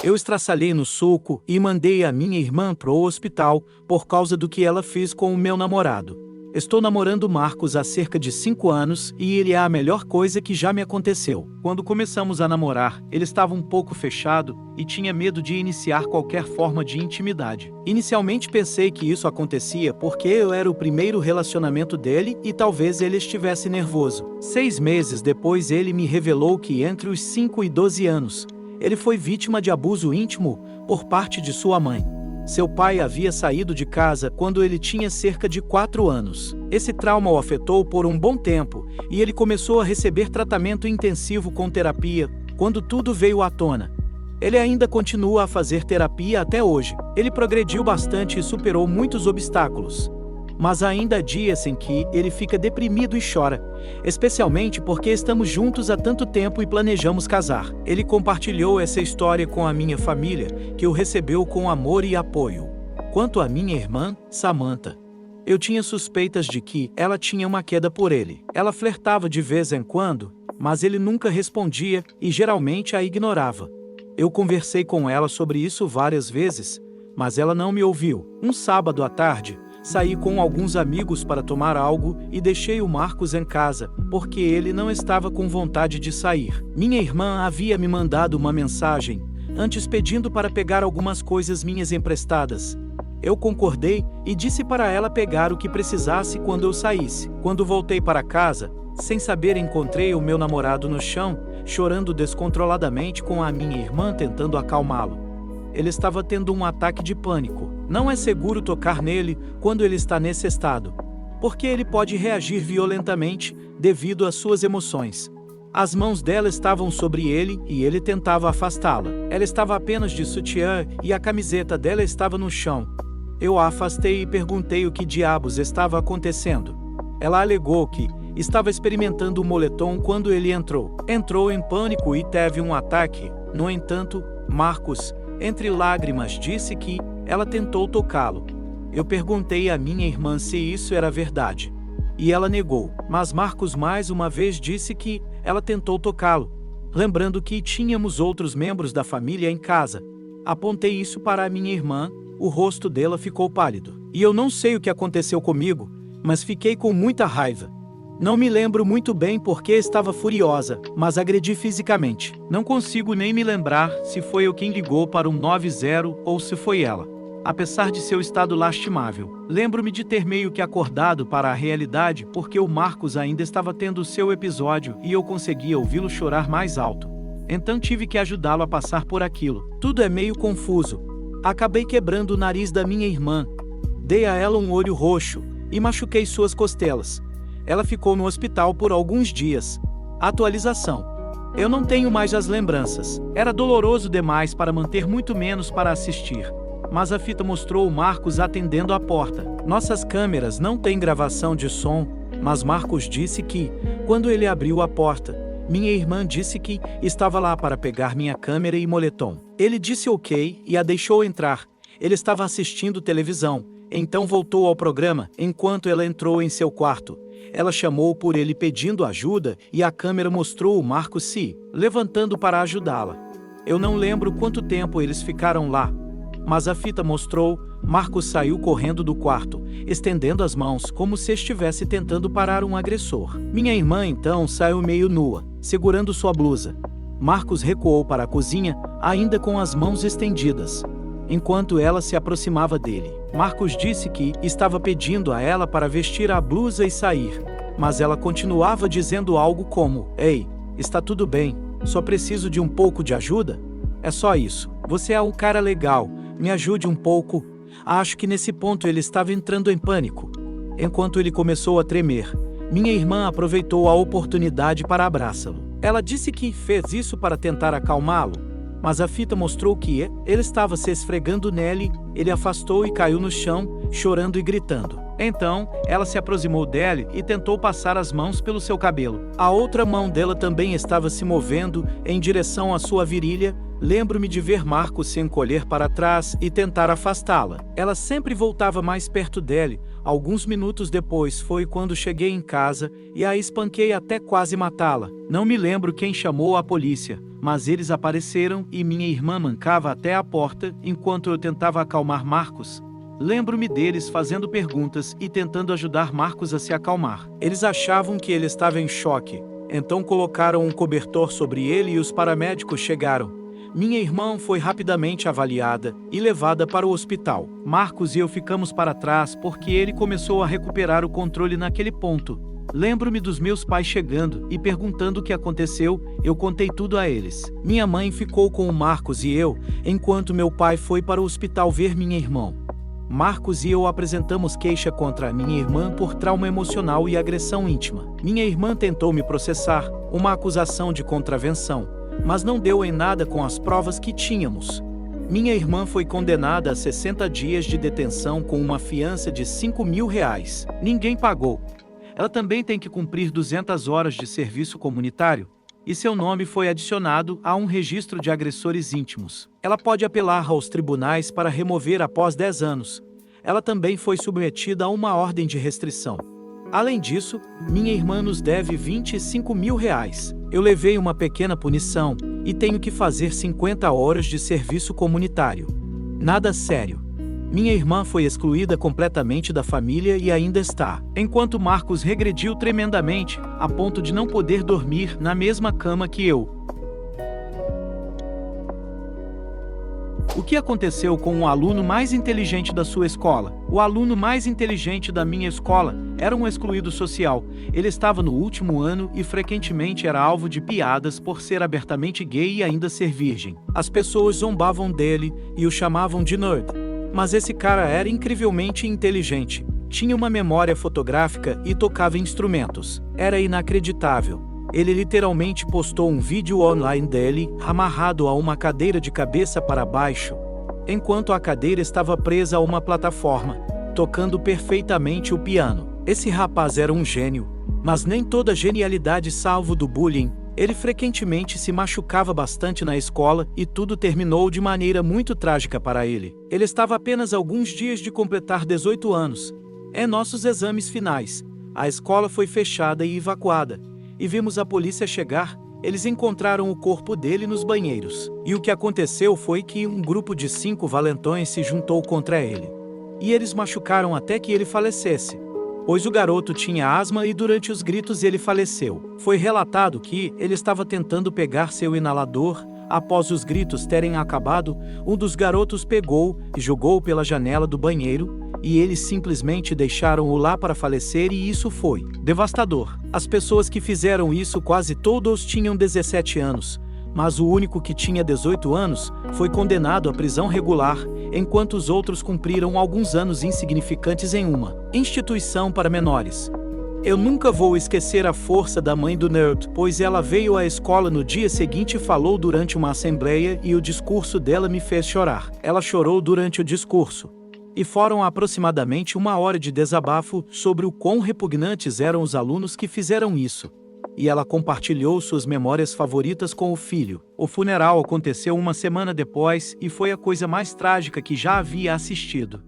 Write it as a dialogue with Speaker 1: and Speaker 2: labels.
Speaker 1: Eu estraçalhei no soco e mandei a minha irmã pro hospital por causa do que ela fez com o meu namorado. Estou namorando Marcos há cerca de 5 anos e ele é a melhor coisa que já me aconteceu. Quando começamos a namorar, ele estava um pouco fechado e tinha medo de iniciar qualquer forma de intimidade. Inicialmente pensei que isso acontecia porque eu era o primeiro relacionamento dele e talvez ele estivesse nervoso. 6 meses depois ele me revelou que entre os 5 e 12 anos, ele foi vítima de abuso íntimo por parte de sua mãe. Seu pai havia saído de casa quando ele tinha cerca de 4 anos. Esse trauma o afetou por um bom tempo e ele começou a receber tratamento intensivo com terapia quando tudo veio à tona. Ele ainda continua a fazer terapia até hoje. Ele progrediu bastante e superou muitos obstáculos. Mas ainda há dias em que ele fica deprimido e chora, especialmente porque estamos juntos há tanto tempo e planejamos casar. Ele compartilhou essa história com a minha família, que o recebeu com amor e apoio. Quanto à minha irmã, Samantha, eu tinha suspeitas de que ela tinha uma queda por ele. Ela flertava de vez em quando, mas ele nunca respondia e geralmente a ignorava. Eu conversei com ela sobre isso várias vezes, mas ela não me ouviu. Um sábado à tarde, saí com alguns amigos para tomar algo e deixei o Marcos em casa, porque ele não estava com vontade de sair. Minha irmã havia me mandado uma mensagem, antes pedindo para pegar algumas coisas minhas emprestadas. Eu concordei e disse para ela pegar o que precisasse quando eu saísse. Quando voltei para casa, sem saber encontrei o meu namorado no chão, chorando descontroladamente com a minha irmã tentando acalmá-lo. Ele estava tendo um ataque de pânico. Não é seguro tocar nele quando ele está nesse estado, porque ele pode reagir violentamente devido às suas emoções. As mãos dela estavam sobre ele e ele tentava afastá-la. Ela estava apenas de sutiã e a camiseta dela estava no chão. Eu a afastei e perguntei o que diabos estava acontecendo. Ela alegou que estava experimentando o moletom quando ele entrou. Entrou em pânico e teve um ataque. No entanto, Marcos, entre lágrimas, disse que ela tentou tocá-lo. Eu perguntei à minha irmã se isso era verdade, e ela negou. Mas Marcos mais uma vez disse que ela tentou tocá-lo, lembrando que tínhamos outros membros da família em casa. Apontei isso para a minha irmã, o rosto dela ficou pálido. E eu não sei o que aconteceu comigo, mas fiquei com muita raiva. Não me lembro muito bem porque estava furiosa, mas agredi fisicamente. Não consigo nem me lembrar se foi eu quem ligou para o 90 ou se foi ela. Apesar de seu estado lastimável, lembro-me de ter meio que acordado para a realidade porque o Marcos ainda estava tendo seu episódio e eu conseguia ouvi-lo chorar mais alto. Então tive que ajudá-lo a passar por aquilo. Tudo é meio confuso. Acabei quebrando o nariz da minha irmã. Dei a ela um olho roxo e machuquei suas costelas. Ela ficou no hospital por alguns dias. Atualização. Eu não tenho mais as lembranças. Era doloroso demais para manter, muito menos para assistir. Mas a fita mostrou o Marcos atendendo a porta. Nossas câmeras não têm gravação de som, mas Marcos disse que, quando ele abriu a porta, minha irmã disse que estava lá para pegar minha câmera e moletom. Ele disse ok e a deixou entrar. Ele estava assistindo televisão, então voltou ao programa enquanto ela entrou em seu quarto. Ela chamou por ele pedindo ajuda e a câmera mostrou o Marcos se levantando para ajudá-la. Eu não lembro quanto tempo eles ficaram lá, mas a fita mostrou Marcos saiu correndo do quarto, estendendo as mãos como se estivesse tentando parar um agressor. Minha irmã então saiu meio nua, segurando sua blusa. Marcos recuou para a cozinha, ainda com as mãos estendidas. Enquanto ela se aproximava dele, Marcos disse que estava pedindo a ela para vestir a blusa e sair, mas ela continuava dizendo algo como: "Ei, está tudo bem, só preciso de um pouco de ajuda? É só isso. Você é um cara legal, me ajude um pouco." Acho que nesse ponto ele estava entrando em pânico. Enquanto ele começou a tremer, minha irmã aproveitou a oportunidade para abraçá-lo. Ela disse que fez isso para tentar acalmá-lo, mas a fita mostrou que ele estava se esfregando nele. Ele afastou e caiu no chão, chorando e gritando. Então, ela se aproximou dele e tentou passar as mãos pelo seu cabelo. A outra mão dela também estava se movendo em direção à sua virilha, Lembro-me de ver Marcos se encolher para trás e tentar afastá-la. Ela sempre voltava mais perto dele. Alguns minutos depois foi quando cheguei em casa e a espanquei até quase matá-la. Não me lembro quem chamou a polícia, mas eles apareceram e minha irmã mancava até a porta enquanto eu tentava acalmar Marcos. Lembro-me deles fazendo perguntas e tentando ajudar Marcos a se acalmar. Eles achavam que ele estava em choque, então colocaram um cobertor sobre ele e os paramédicos chegaram. Minha irmã foi rapidamente avaliada e levada para o hospital. Marcos e eu ficamos para trás porque ele começou a recuperar o controle naquele ponto. Lembro-me dos meus pais chegando e perguntando o que aconteceu. Eu contei tudo a eles. Minha mãe ficou com o Marcos e eu, enquanto meu pai foi para o hospital ver minha irmã. Marcos e eu apresentamos queixa contra minha irmã por trauma emocional e agressão íntima. Minha irmã tentou me processar, uma acusação de contravenção, mas não deu em nada com as provas que tínhamos. Minha irmã foi condenada a 60 dias de detenção com uma fiança de R$ 5.000. Ninguém pagou. Ela também tem que cumprir 200 horas de serviço comunitário, e seu nome foi adicionado a um registro de agressores íntimos. Ela pode apelar aos tribunais para remover após 10 anos. Ela também foi submetida a uma ordem de restrição. Além disso, minha irmã nos deve R$ 25.000. Eu levei uma pequena punição e tenho que fazer 50 horas de serviço comunitário. Nada sério. Minha irmã foi excluída completamente da família e ainda está. Enquanto Marcos regrediu tremendamente, a ponto de não poder dormir na mesma cama que eu. O que aconteceu com o aluno mais inteligente da sua escola? O aluno mais inteligente da minha escola era um excluído social. Ele estava no último ano e frequentemente era alvo de piadas por ser abertamente gay e ainda ser virgem. As pessoas zombavam dele e o chamavam de nerd. Mas esse cara era incrivelmente inteligente. Tinha uma memória fotográfica e tocava instrumentos. Era inacreditável. Ele literalmente postou um vídeo online dele, amarrado a uma cadeira de cabeça para baixo, enquanto a cadeira estava presa a uma plataforma, tocando perfeitamente o piano. Esse rapaz era um gênio, mas nem toda genialidade salvo do bullying. Ele frequentemente se machucava bastante na escola e tudo terminou de maneira muito trágica para ele. Ele estava apenas alguns dias de completar 18 anos. Em nossos exames finais, a escola foi fechada e evacuada. E vimos a polícia chegar. Eles encontraram o corpo dele nos banheiros. E o que aconteceu foi que um grupo de 5 valentões se juntou contra ele. E eles machucaram até que ele falecesse, pois o garoto tinha asma e durante os gritos ele faleceu. Foi relatado que ele estava tentando pegar seu inalador. Após os gritos terem acabado, um dos garotos pegou e jogou pela janela do banheiro, e eles simplesmente deixaram-o lá para falecer, e isso foi devastador. As pessoas que fizeram isso quase todos tinham 17 anos, mas o único que tinha 18 anos foi condenado à prisão regular, enquanto os outros cumpriram alguns anos insignificantes em uma instituição para menores. Eu nunca vou esquecer a força da mãe do nerd, pois ela veio à escola no dia seguinte e falou durante uma assembleia e o discurso dela me fez chorar. Ela chorou durante o discurso. E foram aproximadamente 1 hora de desabafo sobre o quão repugnantes eram os alunos que fizeram isso. E ela compartilhou suas memórias favoritas com o filho. O funeral aconteceu 1 semana depois e foi a coisa mais trágica que já havia assistido.